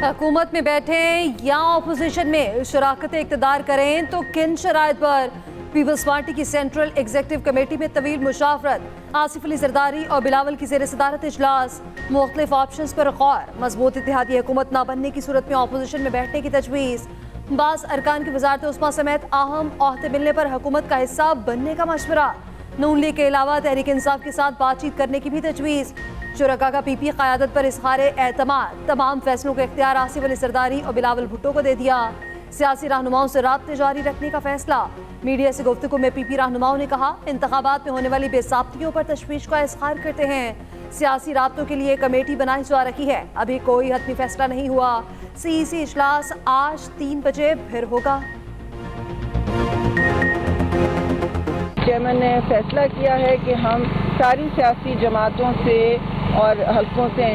हुकूमत में बैठे या अपोजिशन में शराकत इक़्तिदार करें तो किन शराइत पर पीपल्स पार्टी की सेंट्रल एग्जीक्यूटिव कमेटी में तवील मुशावरत। आसिफ अली जरदारी और बिलावल की ज़ेर सदारत इजलास। मुख्तलिफ ऑप्शन पर गौर। मजबूत इत्तेहादी हुकूमत ना बनने की सूरत में अपोजिशन में बैठने की तजवीज़। बास अरकान की वजारत उस्मा समेत अहम ओहदे मिलने पर हुकूमत का हिस्सा बनने का मशवरा। नून लीग के अलावा तहरीक इंसाफ के साथ बातचीत करने की भी तजवीज़। शुरका का पीपी क़यादत पर इज़हारे एतमाद। तमाम फैसलों का इख्तियार आसिफ अली जरदारी और बिलावल भुट्टो को दे दिया। सियासी रहनुमाओं से राब्ते जारी रखने का फैसला। मीडिया से गुफ्तगू में पीपी रहनुमाओं ने कहा, इंतखाबात में होने वाली बेसाब्तियों पर तशवीश का इज़हार करते हैं। सियासी राब्तों के लिए कमेटी बनाई जा रही है, अभी कोई हतमी फैसला नहीं हुआ। CEC इजलास आज 3 बजे फिर होगा। चेयरमैन ने फैसला किया है कि हम सारी सियासी जमातों से और हल्कों से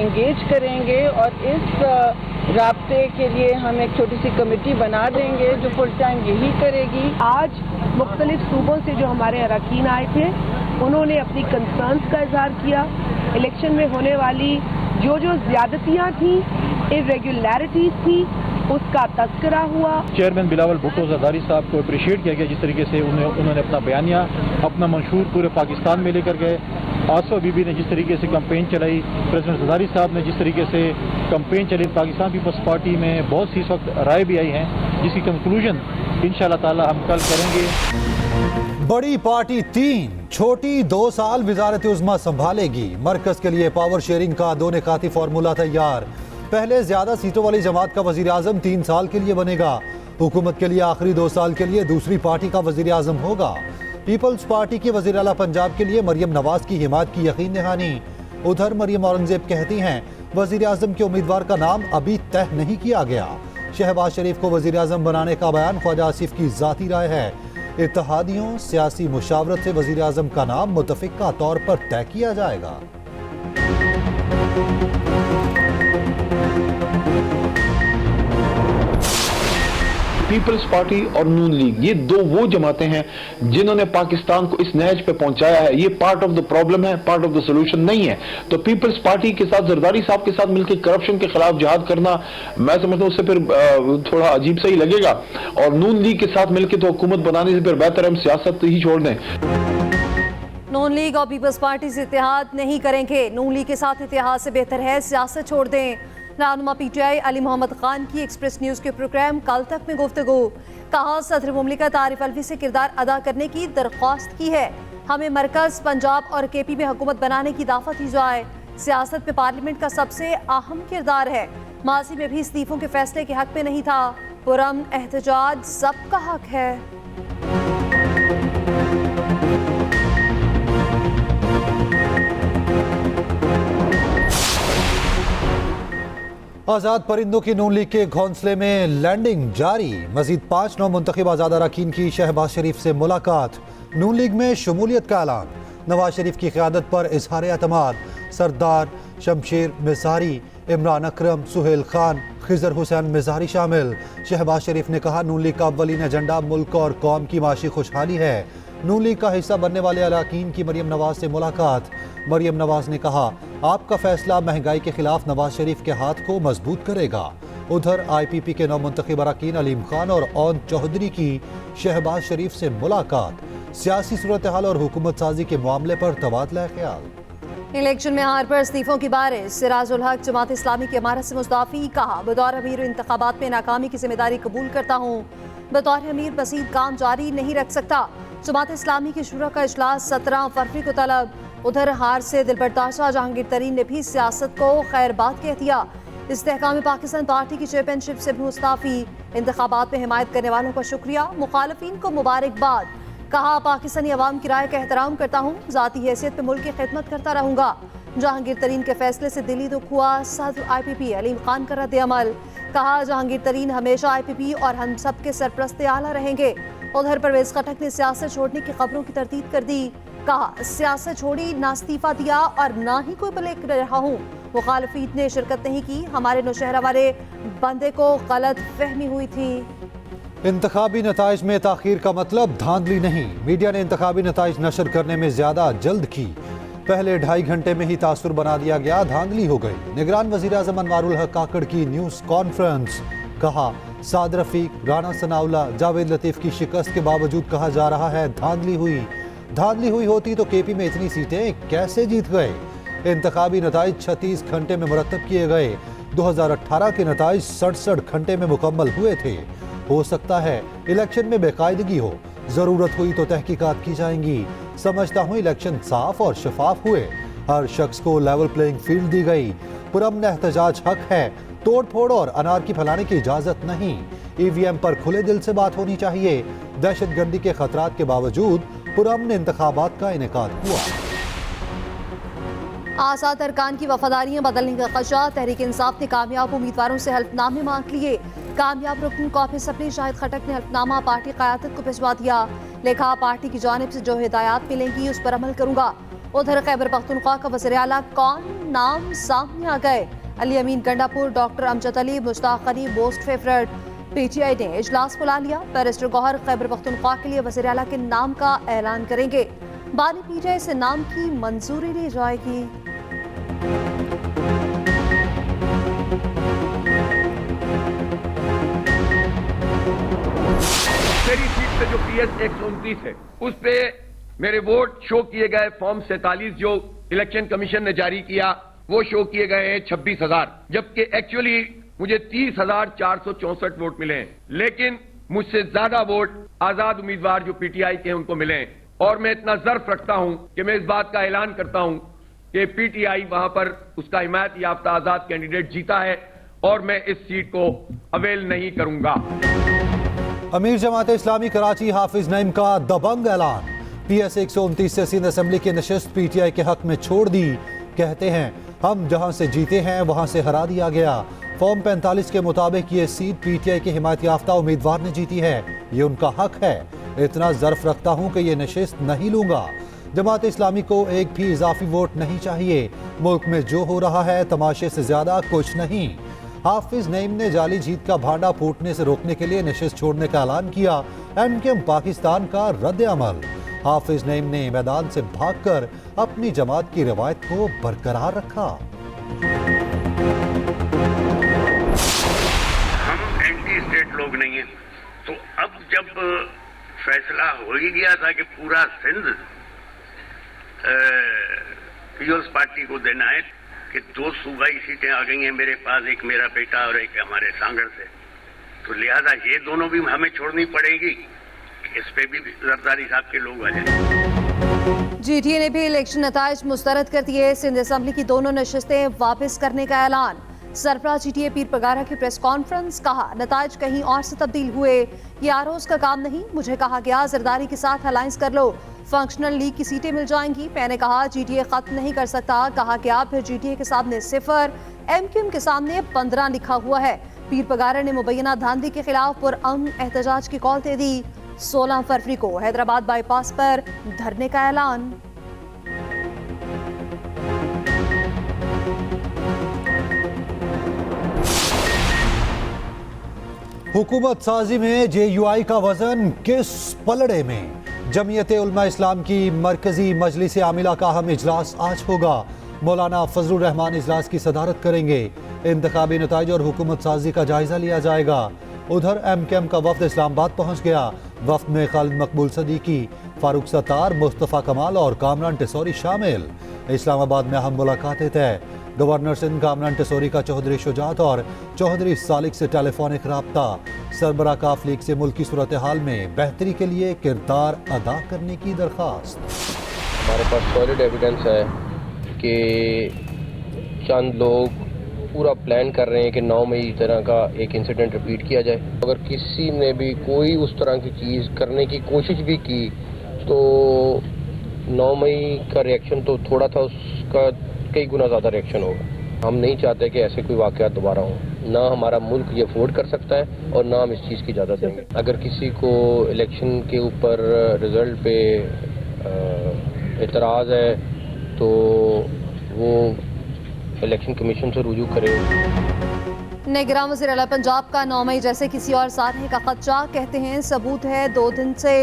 इंगेज करेंगे और इस राब्ते के लिए हम एक छोटी सी कमेटी बना देंगे जो फुल टाइम यही करेगी। आज मुख्तलिफ सूबों से जो हमारे अरकान आए थे उन्होंने अपनी कंसर्न्स का इजहार किया। इलेक्शन में होने वाली जो ज्यादतियाँ थी, इर्रेगुलरिटीज थी, उसका तस्करा हुआ। चेयरमैन बिलावल भुट्टो जरदारी साहब को अप्रिशिएट किया गया जिस तरीके से उन्होंने अपना बयानिया अपना मंशूर पूरे पाकिस्तान में लेकर गए। आसफा बीबी ने जिस तरीके से कैंपेन चलाई, प्रेसिडेंट जरदारी साहब ने जिस तरीके से कैंपेन चली, पाकिस्तान पीपल्स पार्टी में बहुत सी इस वक्त राय भी आई हैं जिसकी कंक्लूजन इंशाअल्लाह ताला हम कल करेंगे। बड़ी पार्टी 3, छोटी 2 साल वजारत उज़्मा संभालेगी। मरकज के लिए पावर शेयरिंग का 2 निकाती फार्मूला तैयार। पहले ज्यादा सीटों वाली जमात का वजीर आजम 3 साल के लिए बनेगा। हुकूमत के लिए आखिरी 2 साल के लिए दूसरी पार्टी का वजीर आजम होगा। पीपल्स पार्टी की वजीर आला पंजाब के लिए मरियम नवाज की हिमायत की यकीन दहानी। उधर मरियम औरंगजेब कहती हैं वजीर आजम के उम्मीदवार का नाम अभी तय नहीं किया गया। शहबाज शरीफ को वजीर आजम बनाने का बयान ख्वाजा आसिफ की जाती राय है। इत्तेहादियों सियासी मुशावरत से वजीर आजम का नाम मुतफिका तौर पर तय किया जाएगा। पीपल्स पार्टी और नून लीग, ये 2 वो जमातें हैं जिन्होंने पाकिस्तान को इस नहज पे पहुंचाया है। ये पार्ट ऑफ द प्रॉब्लम है, पार्ट ऑफ द सोल्यूशन नहीं है। तो पीपल्स पार्टी के साथ जरदारी साहब के साथ मिलकर करप्शन के खिलाफ जिहाद करना, मैं समझता हूं उससे फिर थोड़ा अजीब सा ही लगेगा। और नून लीग के साथ मिलकर तो हुकूमत बनाने से फिर बेहतर हम सियासत ही छोड़ दें। नून लीग और पीपल्स पार्टी से इत्तेहाद नहीं करेंगे। नून लीग के साथ इत्तेहाद से बेहतर है सियासत छोड़ दें। रहनुमा PTI अली मोहम्मद खान की एक्सप्रेस न्यूज़ के प्रोग्राम कल तक में गुफ्तगू। कहा, सदर मुमलिकत आरिफ अलवी से किरदार अदा करने की दरख्वास्त की है। हमें मरकज, पंजाब और KP में हुकूमत बनाने की दावत दी जाए। सियासत में पार्लियामेंट का सबसे अहम किरदार है। माजी में भी इस्तीफों के फैसले के हक में नहीं था। पुरअमन एहतजाज सबका हक है। आज़ाद परिंदों की नून लीग के घोंसले में लैंडिंग जारी। मजीद 5 नौ मुंतखब आज़ाद अरकान की शहबाज शरीफ से मुलाकात। नून लीग में शमूलियत का ऐलान। नवाज शरीफ की क़यादत पर इजहार एतमाद। सरदार शमशेर मिज़ारी, इमरान अकरम, सुहेल खान, खिजर हुसैन मिज़ारी शामिल। शहबाज शरीफ ने कहा, नून लीग का अव्वलीन एजेंडा मुल्क और कौम की माशी खुशहाली है। नून लीग का हिस्सा बनने वाले अरकान की मरियम नवाज से मुलाकात। मरियम नवाज ने कहा, आपका फैसला महंगाई के खिलाफ नवाज शरीफ के हाथ को मजबूत करेगा। उधर IPP के 9 मुंतखब अरकान अलीम खान और ओन चौधरी की शहबाज शरीफ से मुलाकात। सियासी सूरत हाल और हुकूमत साजी के मामले पर तबादला ख्याल। इलेक्शन में हार पर इस्तीफों की बारिश। सिराजुल हक जमात इस्लामी की इमारत से मुस्तफी। कहा, बतौर अमीर इंतखाबात में नाकामी की जिम्मेदारी कबूल करता हूँ। बतौर अमीर मज़ीद काम जारी नहीं रख सकता। जमात इस्लामी की शुरा का इजलास 17 फरवरी को तलब। उधर हार से दिलबर्दाशा जहांगीर तरीन ने भी सियासत को खैरबाद कह दिया। इस्तेहकाम पाकिस्तान पार्टी की चेयरमैनशिप से भी मुस्ताफी। इंतखाबात में हिमायत करने वालों का शुक्रिया, मुखालफिन को मुबारकबाद। कहा, पाकिस्तानी अवाम की राय का एहतराम करता हूँ। ज़ाती हैसियत में मुल्क की खिदमत करता रहूँगा। जहांगीर तरीन के फैसले से दिली दुख हुआ। सदर IPP अलीम खान का रद्द अमल। कहा, जहांगीर तरीन हमेशा IPP और हम सब के सरप्रस्ते आला रहेंगे। उधर परवेज खटक ने सियासत छोड़ने की खबरों की तरदीद कर दी। कहा, सियासत छोड़ी, ना इस्तीफा दिया और ना ही कोई ब्रेक रहा हूँ। मुखालफीन ने शिरकत नहीं की। हमारे नौशहरा वाले बंदे को गलत फहमी हुई थी। इंतखाबी नताइज में ताखीर का मतलब धांधली नहीं। मीडिया ने इंतखाबी नताइज नशर करने में ज्यादा जल्द की। पहले 2.5 घंटे में ही तासुर बना दिया गया, धांधली हो गई। निगरान वजीर आजम अनवारुल हक काकड़ की न्यूज कॉन्फ्रेंस, कहा साद रफीक, राना सनाउल्ला, जावेद लतीफ की शिकस्त के बावजूद कहा जा रहा है धांधली हुई। धांधली हुई होती तो केपी में इतनी सीटें कैसे जीत गए। इंतखाबी नताइज 36 घंटे में मुरतब किए गए। 2018 के नताइज 67 घंटे में मुकम्मल हुए थे। हो सकता है इलेक्शन में बेकायदगी हो, जरूरत हुई तो तहकीकात की जाएंगी। समझता हूं इलेक्शन साफ और शफाफ हुए। हर शख्स को लेवल प्लेइंग फील्ड दी गई। पुरअमन एहतजाज हक है, तोड़ फोड़ और अनारकी फैलाने की इजाजत नहीं। ईवीएम पर खुले दिल से बात होनी चाहिए। दहशतगर्दी के खतरात के बावजूद पुरअमन इंतखाबात का इनेकाद हुआ। आज़ाद अरकान की वफादारियां बदलने का खदशा, तहरीक इंसाफ ने कामयाब उम्मीदवारों से हल्फनामे मांग लिए। कामयाब रुकन कौमी असम्बली शाहिद खटक ने हल्फनामा पार्टी क़यादत को भिजवा दिया। लिखा, पार्टी की जानिब से जो हिदायत मिलेंगी उस पर अमल करूंगा। उधर खैबर पख्तूनख्वा का वज़ीर आला कौन, नाम सामने आ गए। Ali Amin Gandapur, doctor Amjad Ali, Mushtaq Ali most favourite. PTI ने इजलास बुला लिया। बैरिस्टर गौहर खैबर पख्तूनख्वा के लिए वज़ीर आला के नाम का ऐलान करेंगे। बानी पीटीआई से नाम की मंजूरी ली जाएगी। मेरी सीट पे जो PS 129 है उस पे मेरे वोट शो किए गए फॉर्म 47 जो इलेक्शन कमीशन ने जारी किया वो शो किए गए हैं 26,000, जबकि एक्चुअली मुझे 30,464 वोट मिले हैं। लेकिन मुझसे ज्यादा वोट आजाद उम्मीदवार जो पीटीआई के हैं उनको मिले हैं। और मैं इतना ज़र्फ रखता हूं कि मैं इस बात का ऐलान करता हूं कि पीटीआई वहां पर उसका हिमायत याफ्ता आजाद कैंडिडेट जीता है और मैं इस सीट को अवेल नहीं करूंगा। अमीर जमात इस्लामी कराची हाफिज नईम का दबंग ऐलान। PS 129 से सिंध असेंबली की नशिस्त पीटीआई के हक में छोड़ दी। कहते हैं हम जहां से जीते हैं वहां से हरा दिया गया। फॉर्म 45 के मुताबिक ये सीट पीटीआई के हिमायत याफ्ता उम्मीदवार ने जीती है। ये उनका हक है। इतना ज़र्फ रखता हूं कि ये नशिस्त नहीं लूंगा। जमात इस्लामी को एक भी इजाफी वोट नहीं चाहिए। मुल्क में जो हो रहा है तमाशे से ज्यादा कुछ नहीं। हाफिज नईम ने जाली जीत का भांडा फूटने से रोकने के लिए नशिस्त छोड़ने का ऐलान किया। MKM पाकिस्तान का रद्द अमल। हाफिज नईम ने मैदान से भागकर अपनी जमात की रवायत को बरकरार रखा। हम एंटी स्टेट लोग नहीं हैं, तो अब जब फैसला हो ही गया था कि पूरा सिंध पीपल्स पार्टी को देना है कि 2 सूबाई सीटें आ गई हैं मेरे पास, एक मेरा बेटा और एक हमारे सांगड़ से, तो लिहाजा ये दोनों भी हमें छोड़नी पड़ेगी। इस पे भी जरदारी साहब के लोग आ जाए। जीटीए ने भी इलेक्शन नताइज मुस्तरद कर दिए। सिंध असेंबली की दोनों नशिस्तें वापस करने का ऐलान। सरबराह जीटीए पीर पगारा की प्रेस कॉन्फ्रेंस, कहा नताइज कहीं और से तब्दील हुए, ये आरोज का काम नहीं। मुझे कहा गया जरदारी के साथ अलायंस कर लो, फंक्शनल लीग की सीटें मिल जाएंगी। मैंने कहा जीटीए खत्म नहीं कर सकता। कहा गया फिर जीटीए के सामने 0, MKM के सामने 15 लिखा हुआ है। पीर पगारा ने मुबैना धांधली के खिलाफ पुरअमन एहतजाज की कॉल दे दी। 16 फरवरी को हैदराबाद बाईपास पर धरने का ऐलान। हुकूमत साजी में JUI का वजन किस पलड़े में। जमीयत उलमा इस्लाम की मरकजी मजलिस आमिला का अहम इजलास आज होगा। मौलाना फजलुर रहमान इजलास की सदारत करेंगे। इंतखाबी नताइज और हुकूमत साजी का जायजा लिया जाएगा। उधर MKM का वफ्द इस्लामाबाद पहुंच गया। वफ्द में खालिद मकबूल सदीकी, फारूक सत्तार, मुस्तफ़ा कमाल और कामरान टेसौरी शामिल। इस्लामाबाद में अहम मुलाकातें तय। गवर्नर सिंध कामरान टेसौरी का चौधरी शुजात और चौधरी सालिक से टेलीफोनिक राब्ता। सरबराह काफ लीग से मुल्क की सूरत हाल में बेहतरी के लिए किरदार अदा करने की दरख्वास्त। हमारे पास सॉलिड एविडेंस है कि चंद लोग पूरा प्लान कर रहे हैं कि 9 मई तरह का एक इंसिडेंट रिपीट किया जाए। अगर किसी ने भी कोई उस तरह की चीज़ करने की कोशिश भी की तो 9 मई का रिएक्शन तो थोड़ा था, उसका कई गुना ज़्यादा रिएक्शन होगा। हम नहीं चाहते कि ऐसे कोई वाक़यात दोबारा हो। ना हमारा मुल्क ये अफोर्ड कर सकता है और ना हम इस चीज़ की इजाज़त देंगे। अगर किसी को इलेक्शन के ऊपर रिज़ल्ट पे एतराज़ है तो वो इलेक्शन कमीशन से रुजू करे। निगरान वज़ीर आला पंजाब का 9 मई जैसे किसी और साधने का खदशा, कहते हैं सबूत है 2 दिन से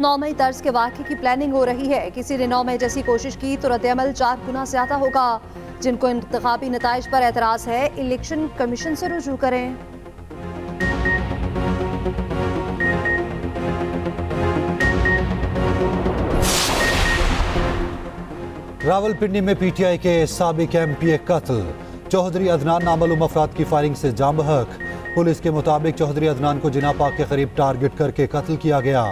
9 मई तर्ज के वाक़े की प्लानिंग हो रही है। किसी ने 9 मई जैसी कोशिश की तो रद्द-ए-अमल 4 गुना ज़्यादा होगा। जिनको इंतखाबी नताइज पर एतराज़ है, इलेक्शन कमीशन से रुजू करें। रावलपिंडी में पीटीआई के साबिक एमपी कत्ल, चौधरी अदनान नामालूम अफराद की फायरिंग से जाम बहक। पुलिस के मुताबिक चौधरी अदनान को जिना पाक के करीब टारगेट करके कत्ल किया गया।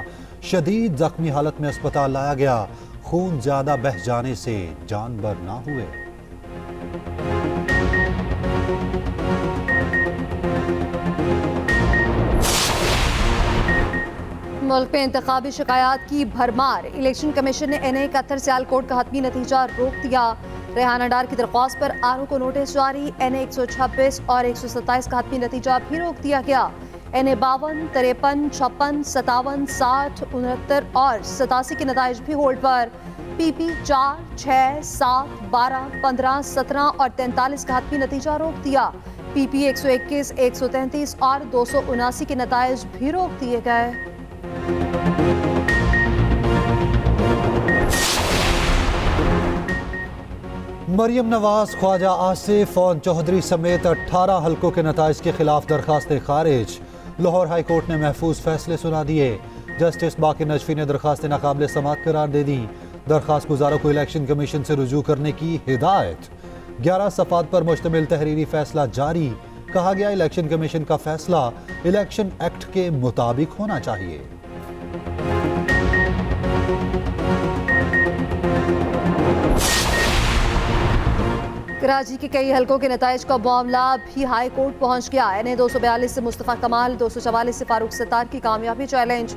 शदीद जख्मी हालत में अस्पताल लाया गया। खून ज्यादा बह जाने से जानबर ना हुए। मुल्क में इंतखाबी शिकायत की भरमार, इलेक्शन कमीशन ने NA-71 सियालकोट का हतमी नतीजा रोक दिया। रेहाना डार की दरख्वास्त पर आरओ को नोटिस जारी। NA-126 और 127 का हतमी नतीजा भी रोक दिया गया। NA-52, 53, 56, 57, 60, 69 और 87 के नताइज भी होल्ड पर। PP 4, 6, 7, 12, 15, 17 और 43 का हतमी नतीजा रोक दिया। PP 121, 133 और 279 के नताइज भी रोक दिए गए। मरियम नवाज, ख्वाजा आसिफ और चौधरी समेत 18 हलकों के नताइज के खिलाफ दरखास्तें खारिज। लाहौर हाई कोर्ट ने महफूज फैसले सुना दिए। जस्टिस बाकी नजफी ने दरखास्तें नाकाबिले समाअत करार दे दी। दरखास्त गुजारों को इलेक्शन कमीशन से रुजू करने की हिदायत। 11 सफ़ात पर मुश्तमिल तहरीरी फैसला जारी। कहा गया इलेक्शन कमीशन का फैसला इलेक्शन एक्ट के मुताबिक होना चाहिए। कराची के कई हलकों के नताइज का मामला भी हाई कोर्ट पहुंच गया। NA-242 से मुस्तफ़ा कमाल, 244 से फारूक सत्तार की कामयाबी चैलेंज।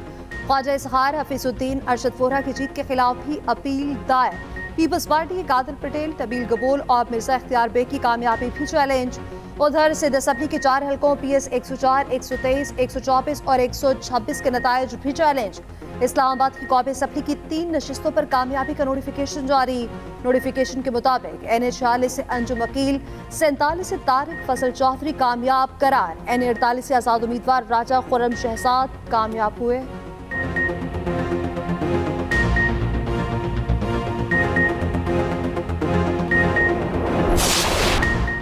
ख्वाजा इसहार, हफीजुद्दीन, अरशद फोरा की जीत के खिलाफ भी अपील दायर। पीपल्स पार्टी के कादिर पटेल, तबील गबोल और मिर्जा इख्तियार बेग की कामयाबी भी चैलेंज। उधर सिंध असम्बली के 4 हलकों PS 104, 123, 124 और 126 के नताइज भी चैलेंज। इस्लामाबाद की कौमी असम्बली की 3 नशिस्तों पर कामयाबी का नोटिफिकेशन जारी। नोटिफिकेशन के मुताबिक NA-46 से अंजुम वकील, 47 से तारिक फजल चौधरी कामयाब करार। NA-48 से आजाद उम्मीदवार राजा खुर्रम शहजाद कामयाब हुए।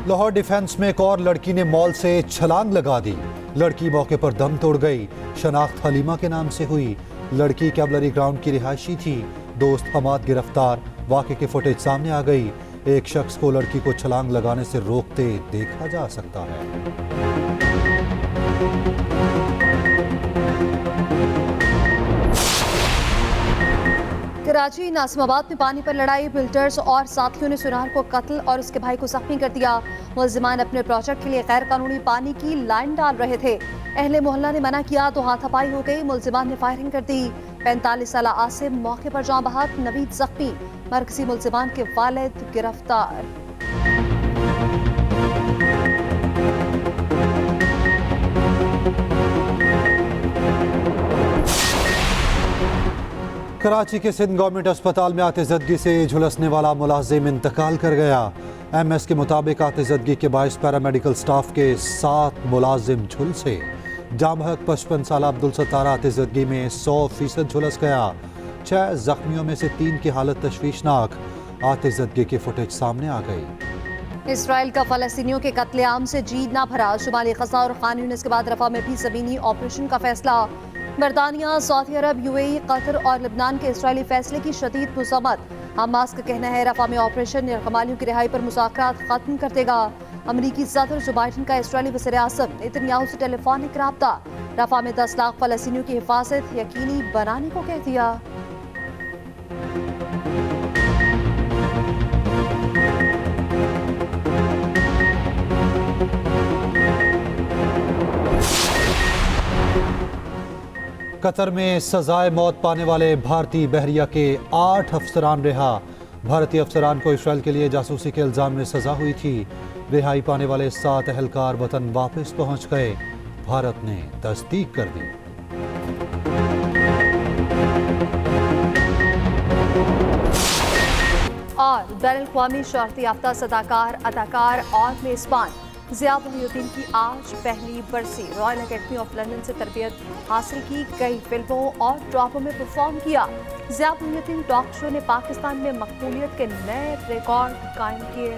लाहौर डिफेंस में एक और लड़की ने मॉल से छलांग लगा दी। लड़की मौके पर दम तोड़ गई। शनाख्त हलीमा के नाम से हुई। लड़की कैवलरी ग्राउंड की रिहायशी थी। दोस्त हमाद गिरफ्तार। वाक़े की फुटेज सामने आ गई। एक शख्स को लड़की को छलांग लगाने से रोकते देखा जा सकता है। कराची नासिमाबाद में पानी पर लड़ाई, बिल्डर्स और साथियों ने सुनार को कत्ल और उसके भाई को जख्मी कर दिया। मुलजिमान अपने प्रोजेक्ट के लिए गैर कानूनी पानी की लाइन डाल रहे थे। अहले मोहल्ला ने मना किया तो हाथापाई हो गई। मुलजिमान ने फायरिंग कर दी। 45 साला आसिम मौके पर जान बहक, नवीद जख्मी। मरकजी मुलजिमान के वालिद गिरफ्तार। कराची के सिंध गवर्नमेंट अस्पताल में आतिशदगी से झुलसने वाला मुलाजिम इंतकाल कर गया। MS के मुताबिक आतिशदगी के बायस पैरामेडिकल स्टाफ के 7 मुलाजिम झुलसे। जामहक 55 साल अब्दुल सत्तार आतिशदगी में 100% झुलस गया। 6 जख्मियों में से 3 की हालत तशवीशनाक। आतिशदगी की फुटेज सामने आ गई। इसराइल का फलस्तीनियों के कत्लेआम से जी न भरा। शुमाली गजा और खान यूनिस के बाद रफा में भी ज़मीनी ऑपरेशन का फैसला। बरतानिया, सऊदी अरब, UAE, कतर और लबनान के इसराइली फैसले की शदीद मज़म्मत। हमास का कहना है रफा में ऑपरेशन यरगमालियों की रिहाई पर मुज़ाकरात खत्म कर देगा। अमरीकी सदर जो बाइडन का इसराइली वज़ीर-ए-आज़म नेतन्याहू से टेलीफोनिक राब्ता। रफा में 10 लाख फलस्तीनियों की हिफाजत यकीनी बनाने को कह दिया। कतर में सजाए मौत पाने वाले भारतीय बहरिया के 8 अफसरान रिहा। भारतीय अफसरान को इसराइल के लिए जासूसी के इल्जाम में सजा हुई थी। रिहाई पाने वाले 7 एहलकार वतन वापस पहुंच गए। भारत ने तस्दीक कर दी। और बैनुल अक़वामी शहरत याफ्ता सदाकार, अदाकार और मेज़बान ज़िया मोहिउद्दीन की आज पहली बरसी। रॉयल एकेडमी ऑफ लंदन से तरबियत हासिल की, कई फिल्मों और ड्रामों में परफॉर्म किया। ज़िया मोहिउद्दीन टॉक शो ने पाकिस्तान में मकबूलियत के नए रिकॉर्ड कायम किए।